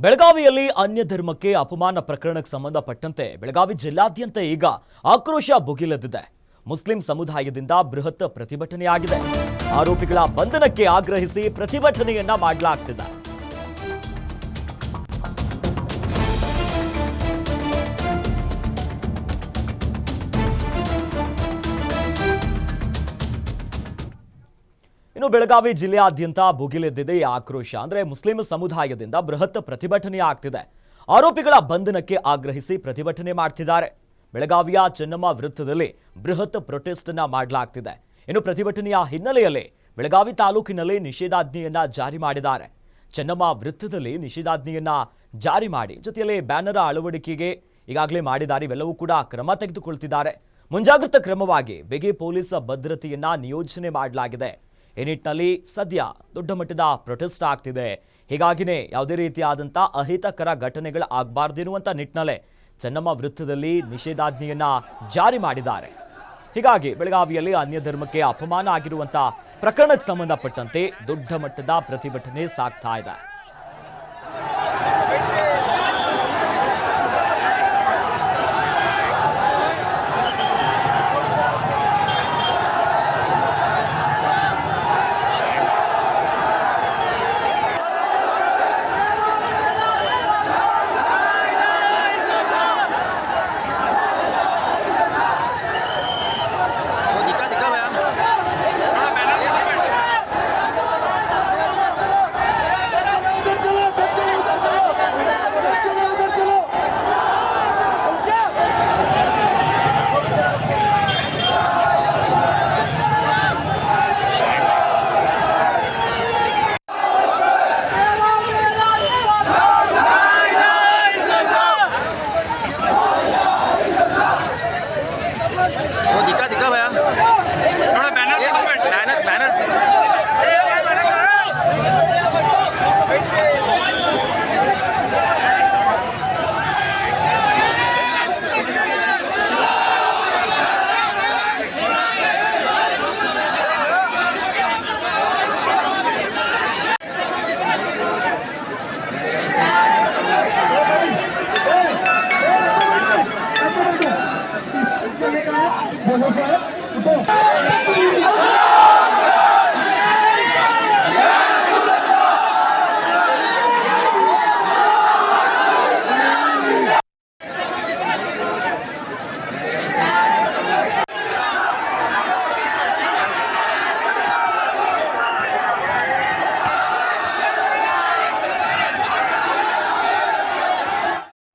ಬೆಳಗಾವಿಯಲ್ಲಿ ಅನ್ಯ ಧರ್ಮಕ್ಕೆ ಅಪಮಾನ ಪ್ರಕರಣಕ್ಕೆ ಸಂಬಂಧಪಟ್ಟಂತೆ ಬೆಳಗಾವಿ ಜಿಲ್ಲಾದ್ಯಂತ ಈಗ ಆಕ್ರೋಶ ಭುಗಿಲೆದ್ದಿದೆ. ಮುಸ್ಲಿಂ ಸಮುದಾಯದಿಂದ ಬೃಹತ್ ಪ್ರತಿಭಟನೆಯಾಗಿದೆ. ಆರೋಪಿಗಳ ಬಂಧನಕ್ಕೆ ಆಗ್ರಹಿಸಿ ಪ್ರತಿಭಟನೆಯನ್ನ ಮಾಡಲಾಗ್ತಿದೆ. ಇನ್ನು ಬೆಳಗಾವಿ ಜಿಲ್ಲೆಯಾದ್ಯಂತ ಭುಗಿಲೆದ್ದಿದೆ ಈ ಆಕ್ರೋಶ. ಅಂದ್ರೆ ಮುಸ್ಲಿಂ ಸಮುದಾಯದಿಂದ ಬೃಹತ್ ಪ್ರತಿಭಟನೆ ಆಗ್ತಿದೆ. ಆರೋಪಿಗಳ ಬಂಧನಕ್ಕೆ ಆಗ್ರಹಿಸಿ ಪ್ರತಿಭಟನೆ ಮಾಡ್ತಿದ್ದಾರೆ. ಬೆಳಗಾವಿಯ ಚೆನ್ನಮ್ಮ ವೃತ್ತದಲ್ಲಿ ಬೃಹತ್ ಪ್ರೊಟೆಸ್ಟ್ ಅನ್ನ ಮಾಡಲಾಗ್ತಿದೆ. ಇನ್ನು ಪ್ರತಿಭಟನೆಯ ಹಿನ್ನೆಲೆಯಲ್ಲಿ ಬೆಳಗಾವಿ ತಾಲೂಕಿನಲ್ಲಿ ನಿಷೇಧಾಜ್ಞೆಯನ್ನ ಜಾರಿ ಮಾಡಿದ್ದಾರೆ. ಚೆನ್ನಮ್ಮ ವೃತ್ತದಲ್ಲಿ ನಿಷೇಧಾಜ್ಞೆಯನ್ನ ಜಾರಿ ಮಾಡಿ ಜೊತೆಯಲ್ಲಿ ಬ್ಯಾನರ್ ಅಳವಡಿಕೆಗೆ ಈಗಾಗಲೇ ಮಾಡಿದ್ದಾರೆ. ಇವೆಲ್ಲವೂ ಕೂಡ ಕ್ರಮ ತೆಗೆದುಕೊಳ್ತಿದ್ದಾರೆ. ಮುಂಜಾಗ್ರತಾ ಕ್ರಮವಾಗಿ ಬಿಗಿ ಪೊಲೀಸ್ ಭದ್ರತೆಯನ್ನ ನಿಯೋಜನೆ ಮಾಡಲಾಗಿದೆ. ಈ ನಿಟ್ಟಿನಲ್ಲಿ ಸದ್ಯ ದೊಡ್ಡ ಮಟ್ಟದ ಪ್ರೊಟೆಸ್ಟ್ ಆಗ್ತಿದೆ. ಹೀಗಾಗಿನೇ ಯಾವುದೇ ರೀತಿಯಾದಂಥ ಅಹಿತಕರ ಘಟನೆಗಳು ಆಗಬಾರ್ದೆನ್ನುವಂಥ ನಿಟ್ಟಿನಲ್ಲೇ ಚೆನ್ನಮ್ಮ ವೃತ್ತದಲ್ಲಿ ನಿಷೇಧಾಜ್ಞೆಯನ್ನ ಜಾರಿ ಮಾಡಿದ್ದಾರೆ. ಹೀಗಾಗಿ ಬೆಳಗಾವಿಯಲ್ಲಿ ಅನ್ಯ ಧರ್ಮಕ್ಕೆ ಅಪಮಾನ ಆಗಿರುವಂಥ ಪ್ರಕರಣಕ್ಕೆ ಸಂಬಂಧಪಟ್ಟಂತೆ ದೊಡ್ಡ ಮಟ್ಟದ ಪ್ರತಿಭಟನೆ ಸಾಗ್ತಾ ಇದೆ.